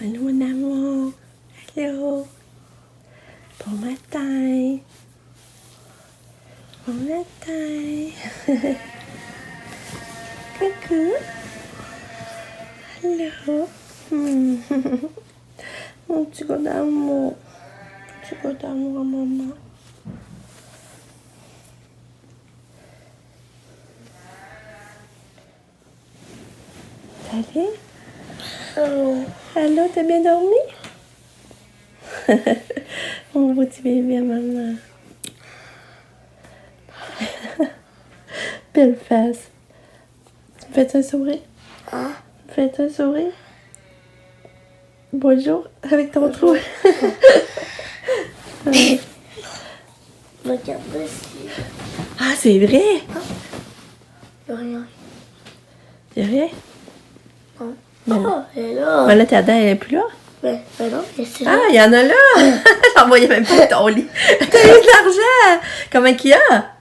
Allô, mon amour. Allô. Bon matin. Bon matin. Coucou. Allô. Mon petit gars d'amour. Petit gars d'amour à maman. Salut. Oh. Allô, t'as bien dormi? Mon petit bébé à maman. Belle face. Tu me fais un sourire? Hein? Tu me fais un sourire? Bonjour, avec ton trou. Regarde ici. Ah, c'est vrai? Y'a rien. Y'a rien? Non. Ben, Oh, elle est là. ben là, ta dent, elle est plus là. Ben non, mais c'est Ah, là. il y en a là! J'en voyais même pas ton lit. T'as eu de l'argent! Comment qu'il y a?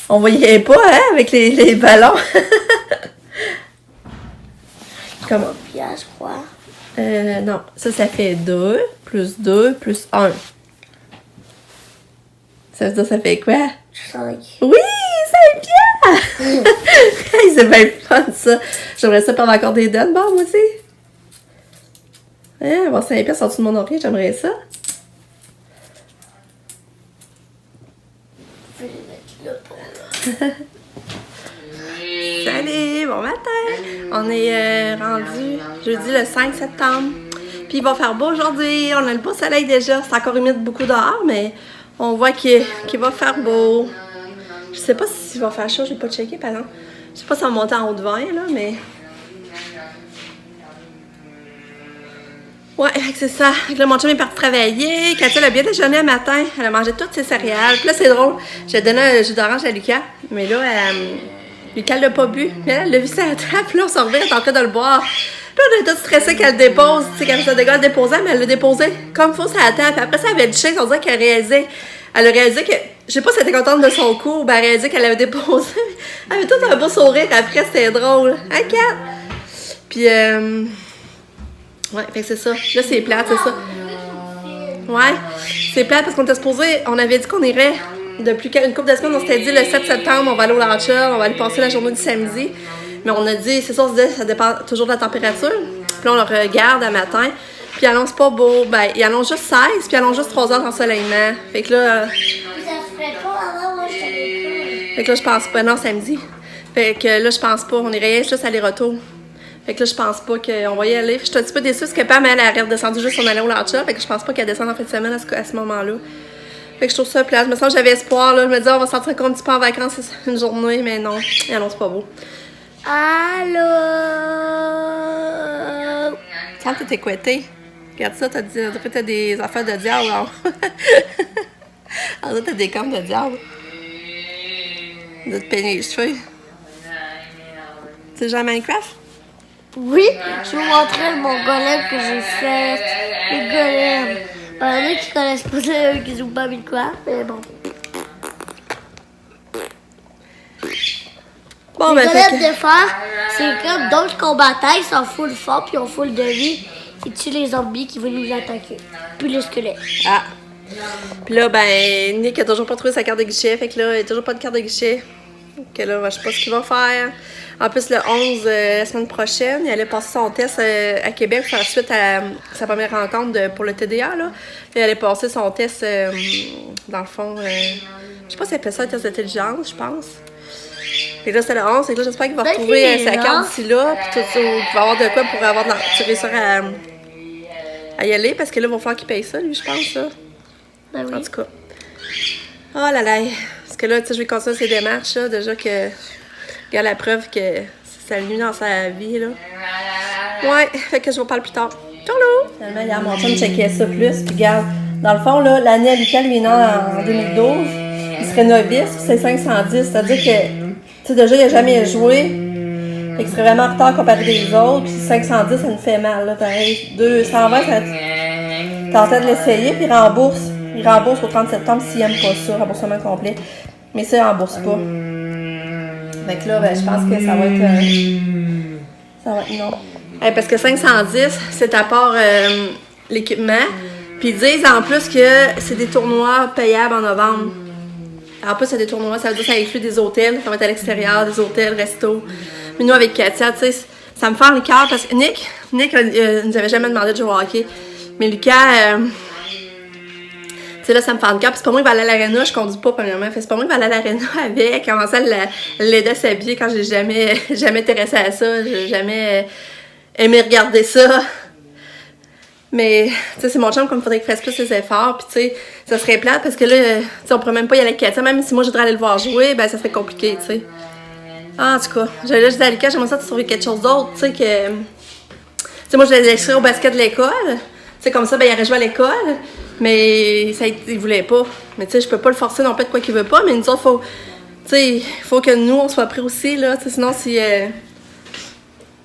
On voyait pas, hein, avec les ballons. Comment? Bien, je crois. Non. Ça fait 2, plus 2, plus 1. Ça veut dire, ça fait quoi? 5. Oui! 5 piastres! Hey, c'est bien fun, ça. J'aimerais ça perdre encore des dents, bon, moi aussi. Hein, avoir 5 piastres en dessous de mon oreiller, j'aimerais ça. Je vais les mettre là pour là. Salut, bon matin! On est rendu jeudi le 5 septembre. Puis il va faire beau aujourd'hui. On a le beau soleil déjà. C'est encore humide beaucoup dehors, mais on voit qu'il va faire beau. Je sais pas s'il va faire chaud, je vais pas checker par exemple. Je sais pas si on va monter en haut de 20 là, mais. Ouais, c'est ça. Là, mon chum est parti travailler. Katia, elle a bien déjeuné le matin. Elle a mangé toutes ses céréales. Puis là, c'est drôle. J'ai donné un jus d'orange à Lucas. Mais là, Lucas l'a pas bu. Mais là, elle l'a vu sur la table. Puis là, on s'en revient, elle est en train de le boire. Puis là, on est tous stressés qu'elle le dépose. Tu sais, qu'elle fait des gars le déposer, mais elle l'a déposé comme il faut sur la table. Puis après ça, elle avait du chien. On dirait qu'elle réalisait. Elle a réalisé que. Je sais pas si elle était contente de son coup. Ben, elle a réalisé qu'elle l'avait déposé. Elle avait tout un beau sourire après. C'était drôle. Hein, Kat? Puis, ouais, fait que c'est ça. Là, c'est plate, c'est ça. Ouais, c'est plate parce qu'on était supposé, on avait dit qu'on irait depuis une couple de semaines, on s'était dit le 7 septembre, on va aller au Larcher, on va aller passer la journée du samedi. Mais on a dit, c'est ça, on se disait, ça dépend toujours de la température. Puis là, on le regarde à matin. Puis il annonce pas beau. Ben, il annonce juste 16, puis il annonce juste 3 heures d'ensoleillement. Fait que là. Ça se ferait pas avant, moi je savais Fait que là, je pense pas. Non, samedi. Fait que là, je pense pas. On irait juste aller-retour. Fait que là, je pense pas qu'on va y aller. Je suis un petit peu déçue parce que Pam, elle a redescendu juste son aller au Larcher. Fait que je pense pas qu'elle descende en fin de semaine à ce moment-là. Fait que je trouve ça plate. Je me sens que j'avais espoir, là. Je me disais, on va sortir encore un petit peu en vacances une journée, mais non. Et non, c'est pas beau. Allô? Quand t'es couetté, regarde ça, t'as des affaires de diable, là. Alors là, t'as des cornes de diable. De te peigner les cheveux. Tu joues à Minecraft? Oui, je vais vous montrer mon golem que j'ai fait. Le golem. Il y en a qui connaissent pas ça, qui jouent pas à Minecraft, mais bon. Bon, Les ben, golems de fer, c'est comme d'autres combattants, ils sont full fort, puis ils ont full de vie. Ils tuent les zombies qui veulent nous attaquer. Puis les squelettes. Ah! Puis là, ben, Nick a toujours pas trouvé sa carte de guichet, fait que là, il n'y a toujours pas de carte de guichet. Que là, je sais pas ce qu'il va faire. En plus, le 11, la semaine prochaine, il allait passer son test à Québec pour faire suite à sa première rencontre pour le TDA, là. Il allait passer son test, dans le fond, je sais pas s'il appelle ça un test d'intelligence, je pense. Fait que là, c'est le 11, et que là, j'espère qu'il va retrouver sa carte d'ici là, puis tout ça, qu'il va avoir de quoi pour avoir réussir à y aller, parce que là, il va falloir qu'il paye ça, lui, je pense, là. Ben oui. En tout cas. Oh là là. Parce que là, tu sais, je vais continuer ses démarches, là, déjà que. Regarde la preuve que ça nuit dans sa vie, là. Ouais, fait que je vous parle plus tard. Ciao! Finalement, hier, mon chum checkait ça plus, puis regarde, dans le fond, là, l'année à Lucas, lui, est né en 2012, il serait novice, c'est 510, c'est-à-dire que, tu sais, déjà, il a jamais joué, fait qu'il serait vraiment en retard comparé des autres, puis 510, ça nous fait mal, là, pareil. 220, ça... T'es en train de l'essayer, puis il rembourse au 30 septembre s'il n'aime pas ça, remboursement complet, mais ça, il rembourse pas. Fait que là, ben, je pense que ça va être... Ça va être non. Parce que 510, c'est à part l'équipement. Puis ils disent en plus que c'est des tournois payables en novembre. En plus, c'est des tournois, ça veut dire que ça inclut des hôtels. Ça va être à l'extérieur, des hôtels, restos. Mais nous, avec Katia, tu sais, ça me fait le cœur parce que Nick nous avait jamais demandé de jouer au hockey. Mais Lucas, tu sais, là, ça me fait le cœur. Puis c'est pas moi qui va aller à l'aréna, je conduis pas, premièrement. Fait c'est pas moi qui va aller à l'aréna avec, commencer à l'aider à s'habiller quand j'ai jamais intéressé à ça. J'ai jamais aimé regarder ça. Mais, tu sais, c'est mon chum comme il faudrait qu'il fasse plus ses efforts. Puis, tu sais, ça serait plate parce que là, tu sais, on pourrait même pas y aller avec Katia. Même si moi, je voudrais aller le voir jouer, ben, ça serait compliqué, tu sais. En tout cas, je dis à Lucas, j'aimerais ça de trouver quelque chose d'autre, tu sais, que. Tu sais, moi, je l'ai inscrit au basket de l'école. Tu sais, comme ça, ben, il aurait joué à l'école. Mais, ça, il voulait pas. Mais, tu sais, je peux pas le forcer non plus de quoi qu'il veut pas. Mais nous autres, faut. Tu sais, faut que nous, on soit pris aussi, là. Tu sais, sinon, si.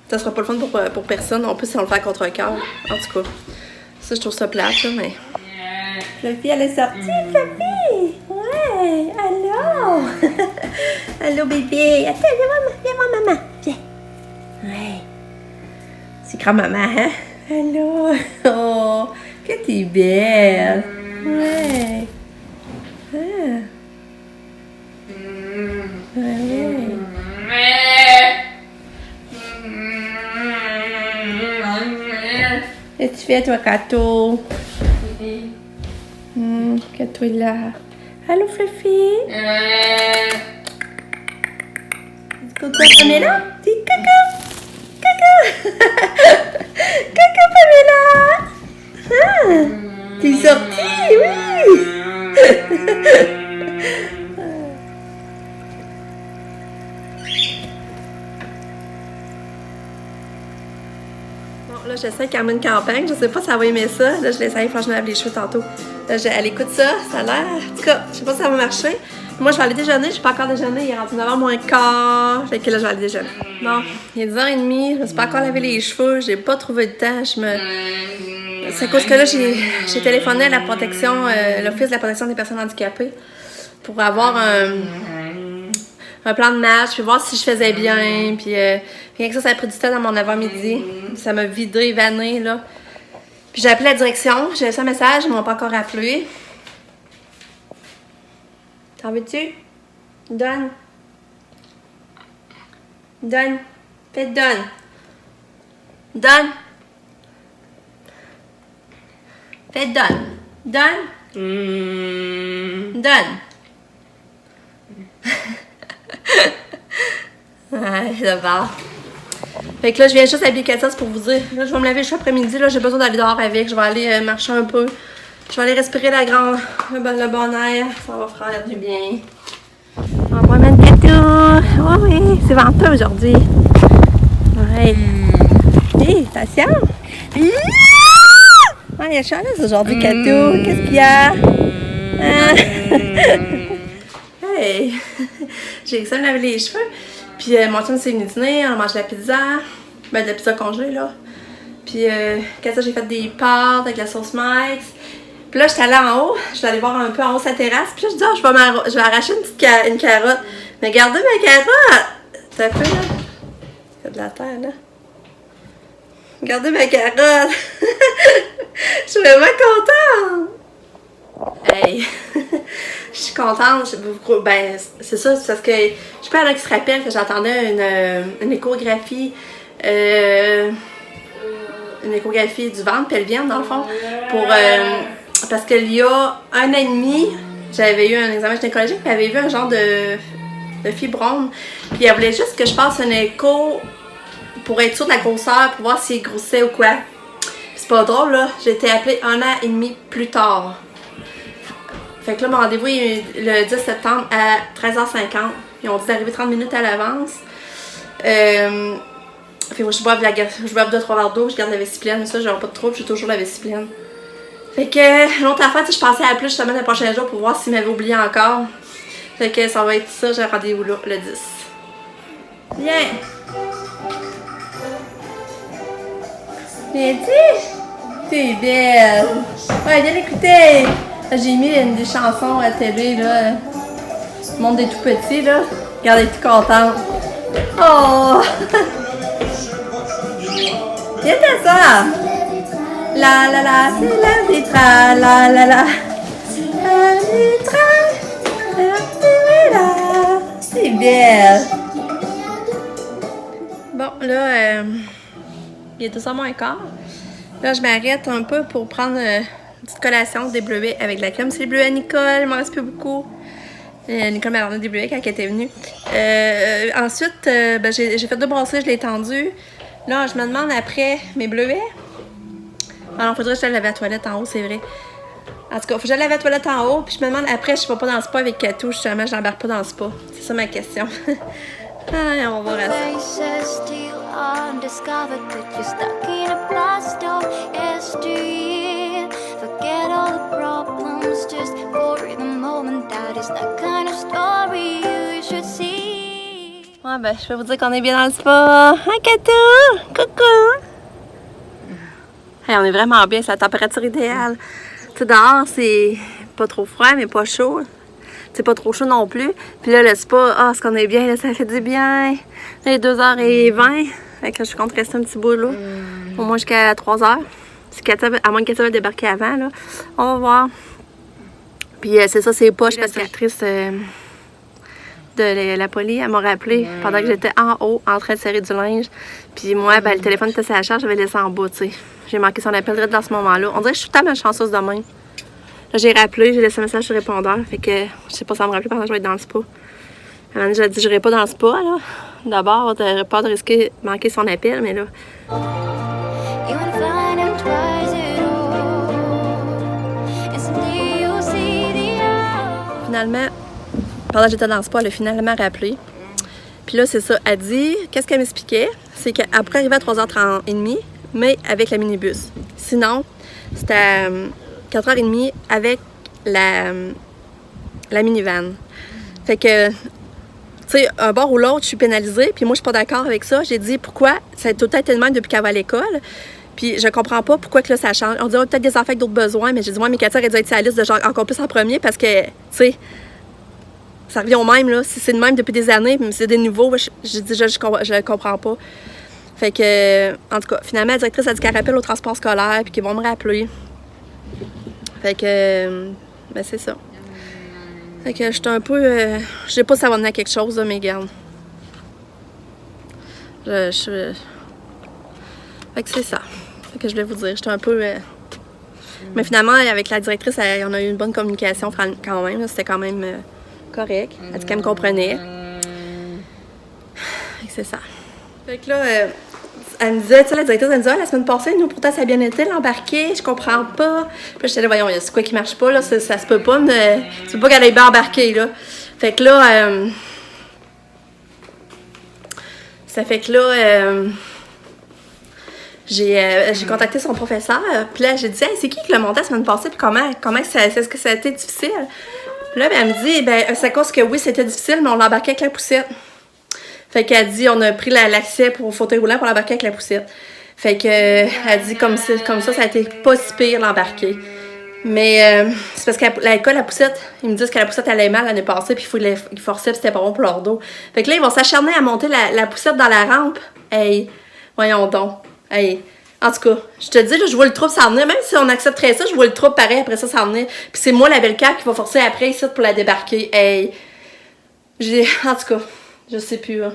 Ça sera pas le fun pour personne. En plus, si on le fait contre un cœur. En tout cas. Ça, je trouve ça plate, là, mais... Fluffy, elle est sortie, Fluffy! Ouais! Allô! Allô, bébé! Attends, viens voir maman! Viens! Ouais! C'est grand-maman, hein? Allô! Oh! Que t'es belle! Ouais! Ah! Ouais! Qu'est-ce que tu fais, toi, Kato? Kato est là. Allô, Fluffy? Coucou, Pamela? Dis coucou! Coucou! Coucou, Pamela! Ah, t'es sortie? Oui! Là, j'essaie qu'elle mène une campagne. Je sais pas si elle va aimer ça. Là, je l'essaye. Franchement, je me lave les cheveux tantôt. Là, elle écoute ça. Ça a l'air. En tout cas, je sais pas si ça va marcher. Moi, je vais aller déjeuner. Je suis pas encore déjeuner. Il est rendu 9h moins quart. Fait que là, je vais aller déjeuner. Bon, il est 10h30. Je me suis pas encore lavé les cheveux. J'ai pas trouvé de temps. C'est à cause que là, j'ai téléphoné à la protection, l'Office de la protection des personnes handicapées pour avoir un plan de match, puis voir si je faisais bien, puis rien que ça a pris du temps dans mon avant-midi. Ça m'a vidé, vanné, là. Puis j'ai appelé la direction, j'ai laissé un message, ils m'ont pas encore appelé. T'en veux-tu? Donne. Donne. Fais donne. Donne. Fais donne. Donne. Donne. Ouais, d'abord. Fait que là, je viens juste habiller Katia, c'est pour vous dire. Là, je vais me laver le cheveu après-midi. Là, j'ai besoin d'aller dehors avec. Je vais aller marcher un peu. Je vais aller respirer le bon air. Ça va faire du bien. On va mettre Katia. Oh oui, c'est venteux aujourd'hui. Ouais. Hé, attention. Ah, il y a chaleuse aujourd'hui, Katia. Qu'est-ce qu'il y a? Hey! J'ai ça me laver les cheveux. Puis mon chum s'est venu dîner, on mange de la pizza. Ben de la pizza congelée là. Puis Katia, j'ai fait des pâtes avec la sauce Mike's. Puis là, j'étais allée en haut, je suis allée voir un peu en haut sa terrasse. Puis là, je dis, oh, je vais arracher une carotte. Mais regardez ma carotte! T'as fait là? Il y a de la terre là. Regardez ma carotte! Je suis vraiment contente! Hey! Je suis contente. Ben, c'est ça, c'est parce que je peux aller qui se rappelle que j'attendais une échographie. Une échographie du ventre pelvien, dans le fond. Parce qu'il y a 1 an et demi, j'avais eu un examen gynécologique, puis elle avait vu un genre de fibrome. Puis elle voulait juste que je fasse un écho pour être sûre de la grosseur, pour voir s'il grossait ou quoi. C'est pas drôle, là. J'ai été appelée 1 an et demi plus tard. Fait que là, mon rendez-vous est le 10 septembre à 13h50. Ils ont dit d'arriver 30 minutes à l'avance. Fait que je bois 2-3 verres d'eau, je garde la vessie pleine. Mais ça, j'aurai pas de trouble, j'ai toujours la vessie pleine. Fait que l'autre affaire, je pensais appeler justement le prochain jour pour voir s'ils m'avaient oublié encore. Fait que ça va être ça, j'ai un rendez-vous là, le 10. Viens! Viens, t'es belle! Ouais, viens l'écouter! J'ai mis des chansons à la télé, là. Le monde des tout-petits, là. Regarde, elle est toute contente. Oh! C'était ça! La la la, c'est la vitra, la la la. La vitra, la. C'est belle! Bon, là, il est 2h moins quart. Là, je m'arrête un peu pour prendre une petite collation des bleuets avec de la crème. C'est les bleuets à Nicole, il m'en reste plus beaucoup. Nicole m'a donné des bleuets quand elle était venue. Ensuite, ben, j'ai fait 2 brassées, je l'ai étendu. Là, je me demande après mes bleuets. Alors, faudrait que je laver la toilette en haut, c'est vrai. En tout cas, faut que je lave la toilette en haut. Puis je me demande après, je ne vais pas dans le spa avec Katou. Justement, je n'embarque pas dans le spa. C'est ça ma question. Ah, on va voir ça. Ouais, ben, je vais vous dire qu'on est bien dans le spa. Hein, Katou? Coucou! Hey, on est vraiment bien, c'est la température idéale. Tu sais, dehors, c'est pas trop froid, mais pas chaud. C'est pas trop chaud non plus. Puis là, le spa, ah, ce qu'on est bien, là, ça fait du bien. Là, il est 2h20. Fait que je compte rester un petit bout là. Au moins jusqu'à 3h. À moins que Katia va débarquer avant, là. On va voir. Puis c'est ça, c'est les poches parce que l'actrice de la police, elle m'a rappelé pendant que j'étais en haut en train de serrer du linge. Puis moi, ben, le téléphone était sur la charge, j'avais laissé en bas, tu sais. J'ai manqué son appel direct dans ce moment-là. On dirait que je suis tellement chanceuse de même. Là, j'ai rappelé, j'ai laissé un message sur répondeur. Fait que je sais pas si ça va me rappeler pendant que je vais être dans le spa. À un moment donné, j'ai dit que je n'irai pas dans le spa, là. D'abord, j'aurais peur de risquer de manquer son appel, mais là. Finalement, pendant que j'étais dans le spa, elle a finalement rappelé. Puis là, c'est ça. Elle dit, qu'est-ce qu'elle m'expliquait? C'est qu'elle pourrait arriver à 3h30, mais avec la minibus. Sinon, c'était à 4h30 avec la minivan. Fait que, tu sais, un bord ou l'autre, je suis pénalisée. Puis moi, je suis pas d'accord avec ça. J'ai dit, pourquoi? Ça a tout le temps été le même depuis qu'elle va à l'école. Puis je comprends pas pourquoi que là, ça change. On dirait peut-être des enfants avec d'autres besoins, mais j'ai dit, moi, mes Katia aurait dû être sur la liste de genre encore plus en premier parce que, tu sais, ça revient au même, là. Si c'est le même depuis des années, mais c'est des nouveaux, je dis, je comprends pas. Fait que, en tout cas, finalement, la directrice a dit qu'elle rappelle au transport scolaire puis qu'ils vont me rappeler. Fait que, ben c'est ça. Fait que j'étais un peu, je sais pas si ça va mener à quelque chose, là, mais regarde. Fait que c'est ça. Fait que je voulais vous dire, j'étais un peu... Mais finalement, avec la directrice, on a eu une bonne communication quand même. C'était quand même correct. Elle dit qu'elle me comprenait. Fait que c'est ça. Fait que là, elle me disait, tu sais, la directrice, elle me disait, ah, la semaine passée, nous, pourtant, ça a bien été, l'embarquer, je comprends pas. Puis j'étais là, voyons, c'est quoi qui marche pas, là, ça se peut pas, c'est pas qu'elle ait bien embarqué, là. Fait que là, ça fait que là, j'ai contacté son professeur, puis là, j'ai dit, hey, c'est qui l'a monté la semaine passée, puis comment est-ce que ça a été difficile? Puis là, elle me dit, ben, c'est à cause que oui, c'était difficile, mais on l'embarquait avec la poussette. Fait qu'elle dit, on a pris l'accès pour fauteuil roulant pour l'embarquer avec la poussette. Fait que, elle dit, comme ça, ça a été pas si pire l'embarquer. Mais c'est parce qu'à l'école, la poussette, ils me disent que la poussette allait mal l'année passée, puis ils forçaient, puis c'était pas bon pour leur dos. Fait que là, ils vont s'acharner à monter la poussette dans la rampe. Hey, voyons donc. Hey. En tout cas, je te dis, là, je vois le trouble s'en venir. Même si on accepterait ça, je vois le trouble pareil après ça s'en venir. Puis c'est moi, la belle cap, qui va forcer après ici pour la débarquer. Hey. En tout cas, je sais plus. Là.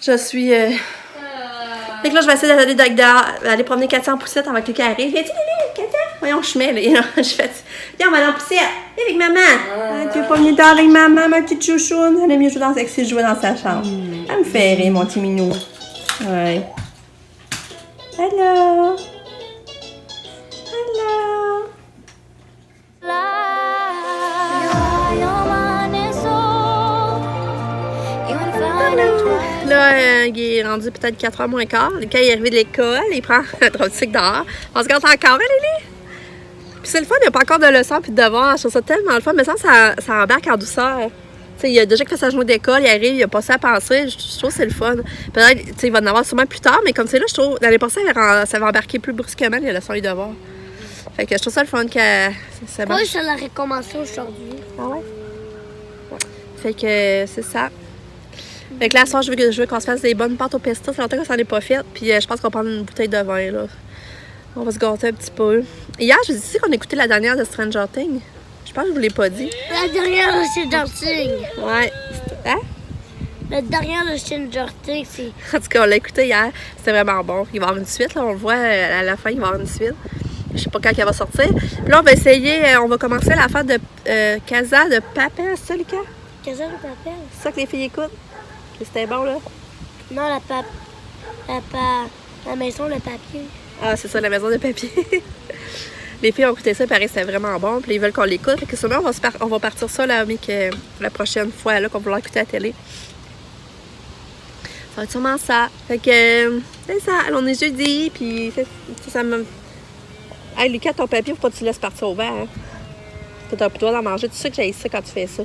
Je suis... Fait que là, je vais essayer d'aller promener Katia en poussette avant que quelqu'un arrive. Viens-tu, Lily, Katia? Voyons, je mets, là. Je fais... Viens, on va aller en poussette. Viens avec maman. Tu veux pas venir dehors avec maman, ma petite chouchoune? Elle aime mieux jouer avec ses jouets dans sa chambre. Elle me fait rire, mon petit minou. Ouais. Hello. Hello. Là, il est rendu peut-être 4h moins quart. Quand il est arrivé de l'école, il prend un trottoir dehors. On se garde encore, Lily? Puis c'est le fun, il n'y a pas encore de leçons puis de devoirs. Je trouve ça tellement le fun. Mais ça embarque en douceur. T'sais, il a déjà fait sa journée d'école, il arrive, il a pas ça à penser. Je trouve que c'est le fun. Peut-être, il va en avoir sûrement plus tard, mais comme c'est là, je trouve, l'année passée, ça va embarquer plus brusquement les leçons et les devoirs. Fait que je trouve ça le fun que ça marche. Oui, ça l'aurait commencé aujourd'hui. Ah ouais? Ouais. Fait que c'est ça. Fait que là, ce soir, je veux qu'on se fasse des bonnes pâtes au pesto. Ça fait longtemps qu'on s'en est pas fait. Puis je pense qu'on va prendre une bouteille de vin, là. On va se gâter un petit peu. Hier, je vous ai dit qu'on a écouté la dernière de Stranger Things. Je pense que je vous l'ai pas dit. La dernière de Stranger Things. Ouais. Hein? La dernière de Stranger Things, c'est... En tout cas, on l'a écouté hier. C'était vraiment bon. Il va y avoir une suite, là. On le voit à la fin, il va y avoir une suite. Je sais pas quand elle va sortir. Puis là, on va essayer, on va commencer l'affaire de Casa de Papel, c'est ça, Lucas? Casa de Papel? C'est ça que les filles écoutent? Que c'était bon, là? Non, la maison, le papier. Ah, c'est ça, la maison de papier. Les filles ont écouté ça, pareil, c'était vraiment bon. Puis ils veulent qu'on l'écoute. Fait que sûrement, on va partir ça, là, mais que la prochaine fois, là, qu'on va l'écouter à la télé. Ça va être sûrement ça. Fait que, c'est ça. On est jeudi, puis ça me... Hey, Lucas, ton papier, faut pas que tu le laisses partir au vert. Hein? T'as plus le droit d'en manger. Tu sais que j'ai ça quand tu fais ça.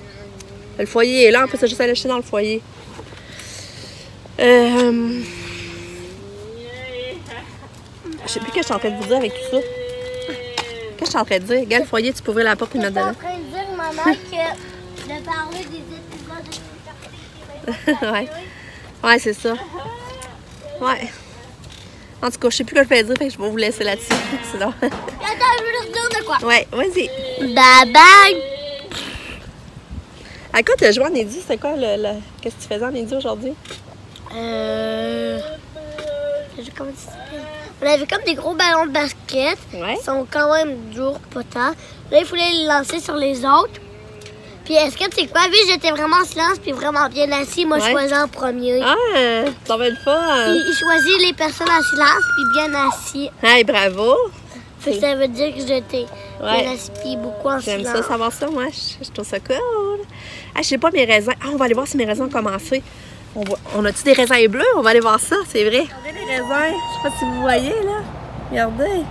Le foyer est là, on peut juste aller acheter dans le foyer. Je sais plus ce que je suis en train de vous dire avec tout ça. Qu'est-ce que je suis en train de dire? Regarde le foyer, tu peux ouvrir la porte et mettre dedans. Je suis en train de dire, maman, que de parler des épisodes de Ouais. Ouais, c'est ça. Ouais. En tout cas, je sais plus quoi je vais dire, fait que je vais vous laisser là-dessus. Sinon. Attends, je veux leur dire de quoi. Ouais, vas-y. Bye bye. À quoi tu as joué en Eddie? C'était quoi qu'est-ce que tu faisais en Eddie aujourd'hui? Comment ça s'appelle? On avait comme des gros ballons de basket. Ouais. Ils sont quand même durs, pas tant. Là, il fallait les lancer sur les autres. Puis est-ce que tu sais quoi? Vu que j'étais vraiment en silence puis vraiment bien assis, moi, je choisis en premier. Ah, ça va être fun! Il choisit les personnes en silence puis bien assis. Hey, bravo! Fait que ça veut dire que j'étais Ouais. bien assis puis beaucoup en J'aime silence. ça, savoir ça, moi. Je trouve ça cool. Ah, je sais pas mes raisins. Ah, on va aller voir si mes raisins ont commencé. On a-tu des raisins bleus? On va aller voir ça, c'est vrai. Regardez les raisins. Je sais pas si vous voyez, là. Regardez.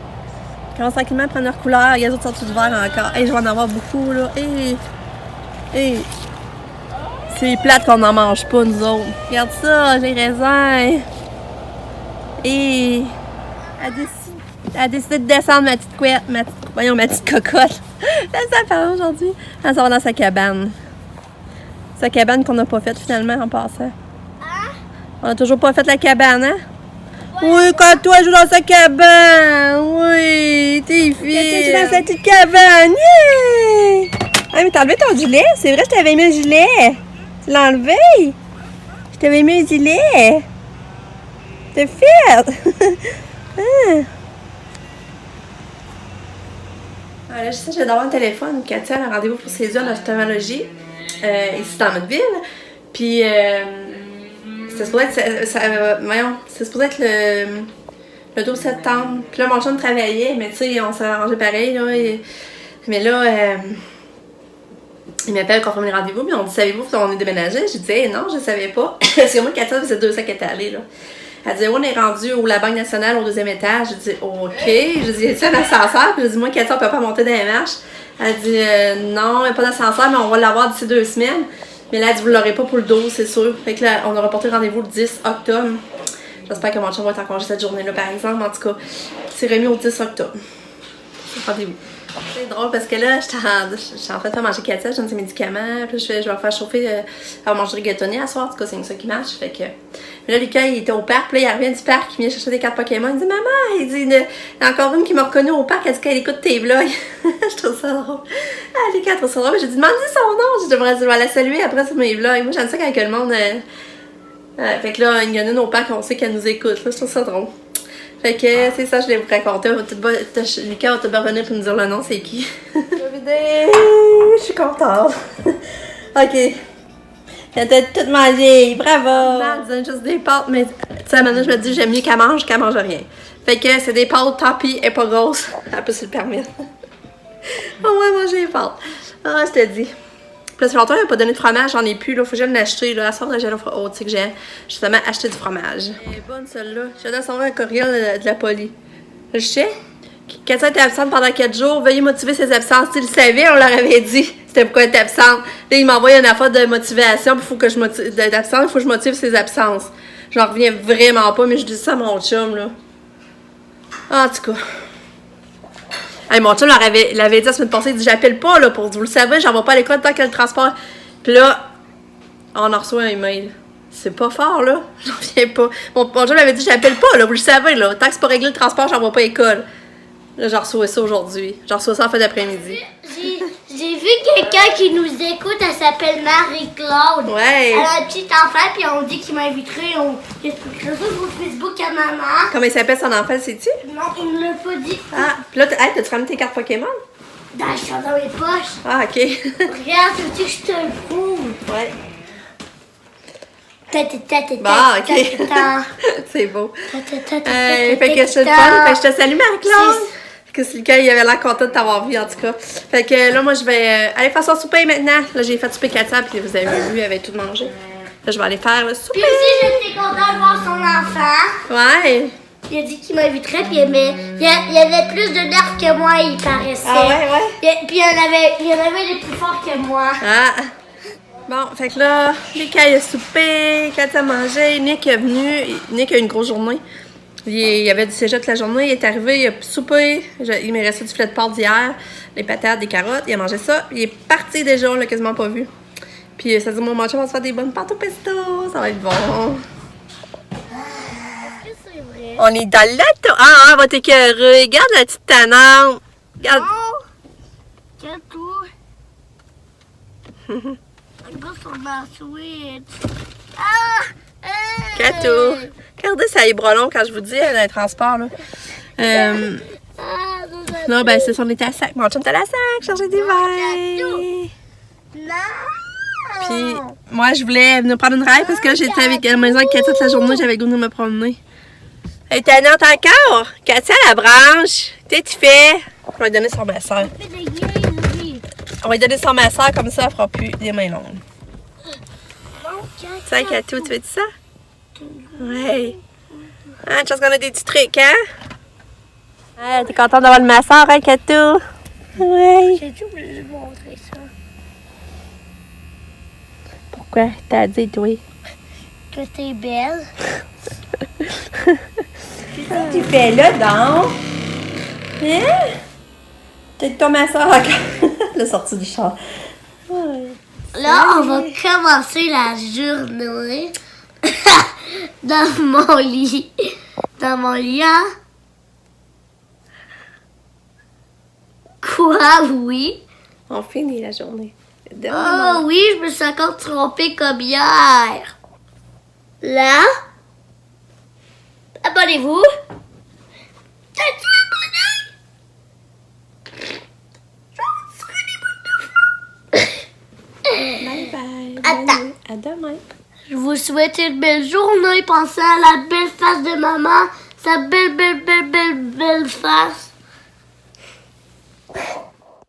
Ils commencent tranquillement à prendre leur couleur. Les autres sont tous verts encore. Hey, je vais en avoir beaucoup, là. Hey. C'est plate qu'on n'en mange pas, nous autres. Regarde ça, les raisins. Et elle a décidé de descendre ma petite couette, ma petite cocotte. Elle s'en parle aujourd'hui. Elle s'en va dans sa cabane. Sa cabane qu'on n'a pas faite finalement en passant. On n'a toujours pas fait la cabane, hein? Oui, quand toi joue dans sa cabane! Oui, t'es fille! Quand tu dans sa petite cabane! Yeah! Ah, mais t'as enlevé ton gilet? C'est vrai, je t'avais mis un gilet! Tu l'as enlevé? Je t'avais mis un gilet! T'es fait! Ah. Là, je sais, je vais d'avoir un téléphone. Katia a un rendez-vous pour ses yeux en ophtalmologie, ici dans notre ville. Puis, c'était supposé être le 12 septembre. Puis là, mon chum travaillait, mais tu sais, on s'est arrangé pareil, là. Mais là, il m'appelle pour confirmer le rendez-vous, puis on dit, savez-vous qu'on est déménagé? J'ai dit, hey, non, je savais pas. Parce que moi, Katia, faisait 2 ans qu'elle était allée, là. Elle dit, on est rendu où la Banque nationale au 2e étage. J'ai dit, OK. J'ai dit, y a-t-il un ascenseur? Puis j'ai dit, moi, Katia, on peut pas monter dans les marches. Elle dit, non, il n'y a pas d'ascenseur, mais on va l'avoir d'ici 2 semaines. Mais là, elle dit, vous l'aurez pas pour le 12, c'est sûr. Fait que là, on a reporté le rendez-vous le 10 octobre. J'espère que mon chum va être en congé cette journée-là, par exemple. En tout cas, c'est remis au 10 octobre. C'est le rendez-vous. C'est drôle parce que là, je suis en train de faire manger Katia, je donne ses médicaments, puis je vais faire chauffer, elle va manger rigatoni à soir, en tout cas, c'est ça qui marche. Fait que. Mais là, Lucas, il était au parc, puis là, il revient du parc, il vient chercher des cartes Pokémon. Il dit, maman, il dit, il y a encore une qui m'a reconnue au parc, elle dit qu'elle écoute tes vlogs. Je trouve ça drôle. Ah, Lucas, elle trouve ça drôle. J'ai dit, demande-lui son nom. Je vais la saluer après sur mes vlogs. Moi, j'aime ça quand le monde. Fait que là, il y en a une au parc, on sait qu'elle nous écoute. Là, je trouve ça drôle. Fait que c'est ça, je vais vous raconter. Lucas va te revenir pour nous dire le nom, c'est qui. Je suis contente. OK. Elle t'a tout mangé, bravo! Elle donne juste des pâtes, mais tu sais, maintenant je me dis j'aime mieux qu'elle mange rien. Fait que c'est des pâtes, tant pis, elle est pas grosse. Elle peut se le permettre. On va manger les pâtes. Ah, je te dis. Puis là, ça fait longtemps qu'elle n'a pas donné de fromage, j'en ai plus, là. Faut que j'aille l'acheter, là. À soir, j'ai que j'ai justement acheté du fromage. Elle est bonne, celle-là. Je viens de recevoir un courriel de la police. Je sais. Katia était absente pendant 4 jours. Veuillez motiver ses absences. Tu le savais, on leur avait dit. C'était pourquoi elle était absente. Là, il m'envoie une affaire de motivation. Il faut que je motive. D'absence, il faut que je motive ses absences. J'en reviens vraiment pas, mais je dis ça à mon chum, là. En tout cas. Hey, mon chum l'avait dit la semaine passée, il dit j'appelle pas là pour vous le savez, j'en vais pas à l'école tant qu'il y a le transport. Puis là, on en reçoit un email. C'est pas fort, là. J'en viens pas. Mon chum m'avait dit, j'appelle pas, là. Vous le savez, là. Tant que c'est pas réglé le transport, j'envoie pas à l'école. Là, j'en reçois ça aujourd'hui. J'en reçois ça en fin d'après-midi. J'ai vu quelqu'un qui nous écoute, elle s'appelle Marie-Claude. Ouais. Elle a un petit enfant, puis on dit qu'il m'inviterait. On expliquerait ça sur Facebook à maman. Comment il s'appelle son enfant, sais-tu? Non, il me l'a pas dit. Ah, puis là, t'as-tu ramené tes cartes Pokémon? Dans mes poches. Ah, OK. Regarde, tu veux que je te le prouve? Ouais. Bah, OK. C'est beau. Fait que Fait c'est le fun. Fait que je te salue, Marie-Claude. Que c'est le cas, il avait l'air content de t'avoir vu, en tout cas. Fait que là, moi, je vais aller faire son souper maintenant. Là, j'ai fait souper Katia, puis vous avez vu, elle avait tout mangé. Là, je vais aller faire le souper. Puis aussi, j'étais contente de voir son enfant. Ouais. Il a dit qu'il m'inviterait, puis il y avait plus de nerfs que moi, il paraissait. Ah ouais? Puis il y en avait des plus forts que moi. Ah. Bon, fait que là, Mika a soupé, Katia a mangé, Nick est venu. Nick a eu une grosse journée. Il avait du cégep toute la journée, il est arrivé, il a soupé. Il m'est resté du filet de porc d'hier, les patates, des carottes, il a mangé ça. Il est parti déjà, on l'a quasiment pas vu. Puis ça dit, mon chum, on va se faire des bonnes pâtes au pesto, ça va être bon. C'est vrai. On est dans l'auto. Ah, on va t'écœurer. Regarde la petite tannante. Regarde. Catou. Regarde sur ma Switch. Ah! Catou. Regardez, ça est brelon quand je vous dis, dans les transports, là. Non, ben, c'est ça, on était à sac. Mon chum était à la sac, charger des verres. Non! Puis, moi, je voulais venir prendre une ride parce que j'étais avec la maison avec Katia toute la journée, j'avais le goût de me promener. Elle est tannante encore. Katia, la branche. Qu'est-ce que tu fais? On va lui donner son masseur. On va lui donner son masseur, comme ça, elle fera plus des mains longues. Tiens, Katou, tu veux ça? Ouais. Ah, une chance qu'on a des petits trucs, hein? Ah, t'es contente d'avoir le masseur, hein, Katou? Ouais. J'ai tout voulu montrer ça. Pourquoi? T'as dit, toi? Que t'es belle. Qu'est-ce que tu fais là, donc? Hein? T'es ton masseur encore. La sortie du char. Ouais. Là, on va commencer la journée dans mon lit. Dans mon lit, hein? Quoi, oui? On finit la journée. Oh oui, je me suis encore trompée comme hier. Là, abonnez-vous. T'as-tu abonné? Bye bye. Attends. À demain. Je vous souhaite une belle journée. Pensez à la belle face de maman. Sa belle face.